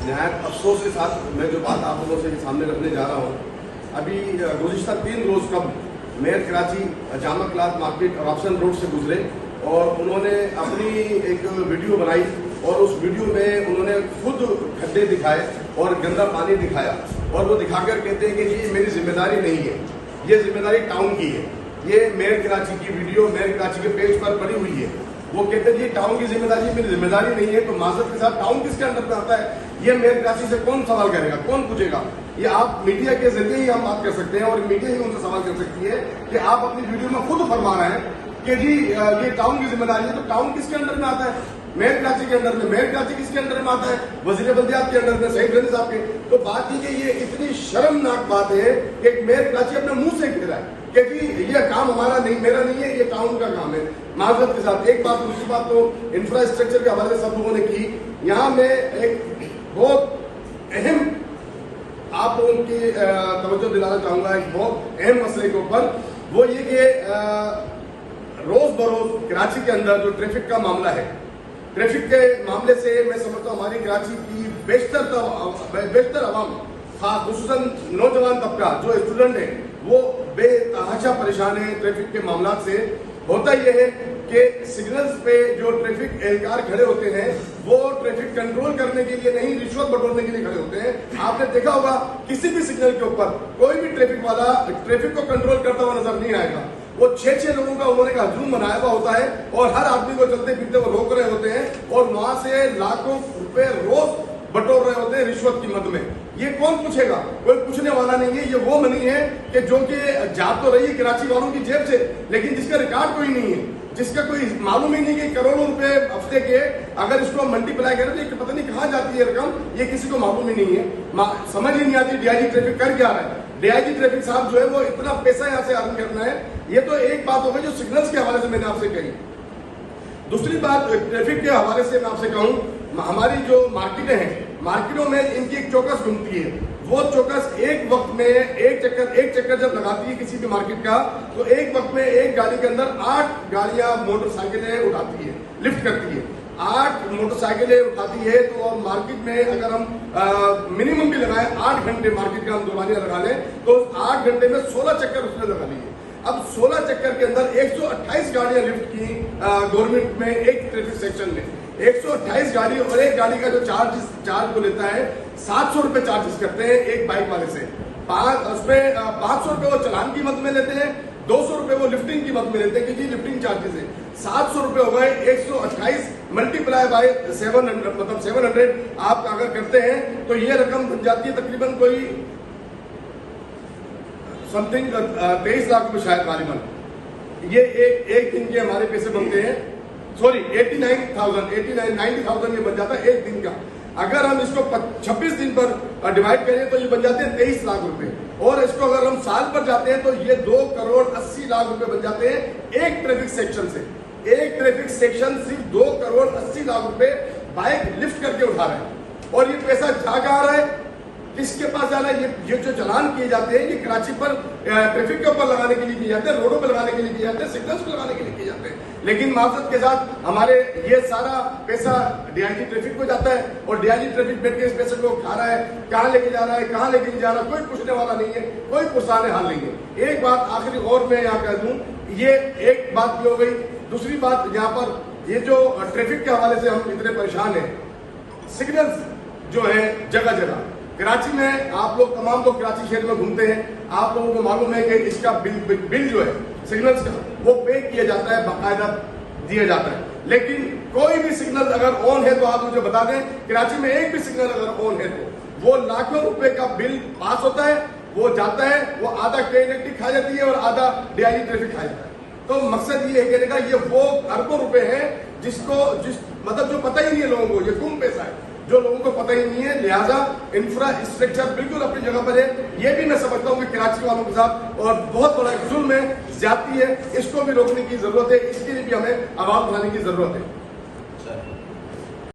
निहायत अफसोस के साथ मैं जो बात आप लोगों से सामने रखने जा रहा हूँ, अभी गुज़िश्ता 3 रोज़ कब mayor Karachi Jama cloth market और ऑप्शन रोड से गुजरे और उन्होंने अपनी एक वीडियो बनाई और उस वीडियो में उन्होंने खुद खड्डे दिखाए और गंदा पानी दिखाया और वो दिखाकर कहते हैं कि ये मेरी जिम्मेदारी नहीं है, ये जिम्मेदारी टाउन की है। ये मेयर कराची की वीडियो मेयर कराची के पेज पर पड़ी हुई है। वो कहते हैं ये टाउन की जिम्मेदारी मेरी जिम्मेदारी नहीं है, तो माजरत के साथ टाउन किसके अंडर में आता है? ये मेयर कराची से कौन सवाल करेगा, कौन पूछेगा? ये आप मीडिया के जरिए ही हम बात कर सकते हैं और मीडिया ही उनसे सवाल कर सकती है कि आप अपनी वीडियो में खुद फरमा रहे हैं कि जी ये टाउन की जिम्मेदारी है, तो टाउन किसके अंडर में आता है? मेयर कराची के अंडर में। मेयर कराची किसके अंडर में आता है? वजीर बल्दियात के अंडर में, सईद गनी साहब के। तो बात ये कि ये इतनी शर्मनाक बात है कि एक मेयर कराची अपने मुंह से कह रहा है कि जी ये काम हमारा नहीं, मेरा नहीं है, ये टाउन का काम है। माजरत के साथ एक बात, दूसरी बात तो इंफ्रास्ट्रक्चर के हवाले से सब लोगों ने की। यहाँ मैं एक बहुत अहम आप लोगों की तवज्जो दिलाना चाहूंगा एक बहुत अहम मसले के ऊपर। वो ये कि रोज बरोज कराची के अंदर जो ट्रैफिक का मामला है, ट्रैफिक के मामले से मैं समझता हूँ हमारी कराची की बेशतर अवाम, खासुसन नौजवान तबका जो स्टूडेंट है, वो बेतहाशा परेशान है ट्रैफिक के मामला से। होता यह है कि सिग्नल्स पे जो ट्रैफिक एहलकार खड़े होते हैं वो ट्रैफिक कंट्रोल करने के लिए नहीं, रिश्वत बटोरने के लिए खड़े होते हैं। आपने देखा होगा किसी भी सिग्नल के ऊपर कोई भी ट्रैफिक वाला ट्रैफिक को कंट्रोल करता हुआ नजर नहीं आएगा। वो 6-6 लोगों का उन्होंने का हजूम बनाया हुआ होता है और हर आदमी को चलते फिरते वो रोक रहे होते हैं और वहां से लाखों रुपए रोज बटोर रहे होते हैं रिश्वत की मद में। ये कौन पूछेगा? कोई पूछने वाला नहीं है। ये वो मनी है कि जो कि जा तो रही है कराची वालों की जेब से, लेकिन जिसका रिकॉर्ड कोई नहीं है, जिसका कोई मालूम ही नहीं कि करोड़ों रुपए हफ्ते के अगर इसको मल्टीप्लाई करें तो ये पता नहीं कहां जाती है रकम, ये किसी को मालूम ही नहीं है। समझ ही नहीं आती डीआईजी ट्रैफिक कर क्या रहा है। डीआईजी ट्रैफिक साहब जो है वो इतना पैसा यहाँ से अर्न करना है। ये तो एक बात हो गई जो सिग्नल्स के हवाले से मैंने आपसे कही। दूसरी बात ट्रैफिक के हवाले से मैं आपसे कहूं, हमारी जो मार्केटें हैं, मार्केटों में इनकी एक चौकस घूमती है। वो चौकस एक वक्त में एक चक्कर जब लगाती है किसी भी मार्केट का, तो एक वक्त में एक गाड़ी के अंदर 8 गाड़ियां मोटरसाइकिलें उठाती है, लिफ्ट करती है। 8 मोटरसाइकिलें उठाती है तो और मार्केट में अगर हम मिनिमम भी लगाए 8 घंटे मार्केट का हम दोबारा लगा लें तो 8 घंटे में 16 चक्कर उसने लगा लिए। अब 16 चक्कर के अंदर 128 गाड़ियां लिफ्ट की गवर्नमेंट में एक ट्रैफिक सेक्शन में 128 गाड़ी, और एक गाड़ी का जो चार्ज को लेता है 700 रुपए चार्जेस करते हैं एक बाइक वाले से। उसमें 500 रुपए वो चलान की मद में लेते हैं, 200 रुपए वो लिफ्टिंग की मद में लेते हैं कि जी लिफ्टिंग चार्जेस है। 700 रुपए हो गए, 128 मल्टीप्लाई बाय 700, मतलब 700 आप अगर करते हैं तो ये रकम बन जाती है तकरीबन कोई समथिंग 23 लाख रुपए शायद गालिबन। ये एक दिन के हमारे पैसे बनते हैं, सॉरी 90,000 ये बन जाता है एक दिन का। अगर हम इसको 26 दिन पर डिवाइड करें तो ये बन जाते हैं 23 लाख रुपए, और इसको अगर हम साल पर जाते हैं तो ये 2 करोड़ 80 लाख रुपए बन जाते हैं एक ट्रैफिक सेक्शन से। एक ट्रैफिक सेक्शन सिर्फ 2 करोड़ 80 लाख रुपए बाइक लिफ्ट करके उठा रहे हैं। और ये पैसा जा कहाँ रहा है, किसके पास जा रहा है? ये जो चलान किए जाते हैं ये कराची पर ट्रैफिक के ऊपर लगाने के लिए किए जाते हैं, रोडों पर लगाने के लिए किए जाते हैं, सिग्नल्स पर लगाने के लिए किए जाते हैं। लेकिन माजरत के साथ हमारे ये सारा पैसा डीआईजी ट्रैफिक को जाता है और डीआईजी ट्रैफिक बैठ के इस पैसे को खा रहा है, कहाँ लेके जा रहा है, कहाँ लेके नहीं जा रहा, कोई पूछने वाला नहीं है, कोई पुरसाने हाल नहीं है। एक बात आखिरी और मैं यहाँ कह दूं, ये एक बात भी हो गई। दूसरी बात, यहाँ पर ये जो ट्रैफिक के हवाले से हम इतने परेशान हैं, सिग्नल्स जो है जगह जगह कराची में, आप लोग तमाम लोग कराची शहर में घूमते हैं, आप लोगों को मालूम है कि इसका बिल जो है सिग्नल्स का वो पे किया जाता है, बाकायदा दिया जाता है। लेकिन कोई भी सिग्नल अगर ऑन है तो आप मुझे बता दें, कराची में एक भी सिग्नल अगर ऑन है तो वो लाखों रुपए का बिल पास होता है, वो जाता है, वो आधा क्रेडिट खा जाती है और आधा डीआईजी ट्रैफिक खा जाता है। तो मकसद ये है कहने का, ये वो अरबों रुपए है मतलब जो पता ही नहीं है लोगों को, ये गुम पैसा है जो लोगों को पता ही नहीं है। लिहाजा इंफ्रास्ट्रक्चर बिल्कुल अपनी जगह पर है। ये भी मैं समझता हूँ कि कराची वालों के साथ और बहुत बड़ा जुल्म है, ज्यादती है, इसको भी रोकने की जरूरत है। इसके लिए भी हमें आवाज उठाने की जरूरत है।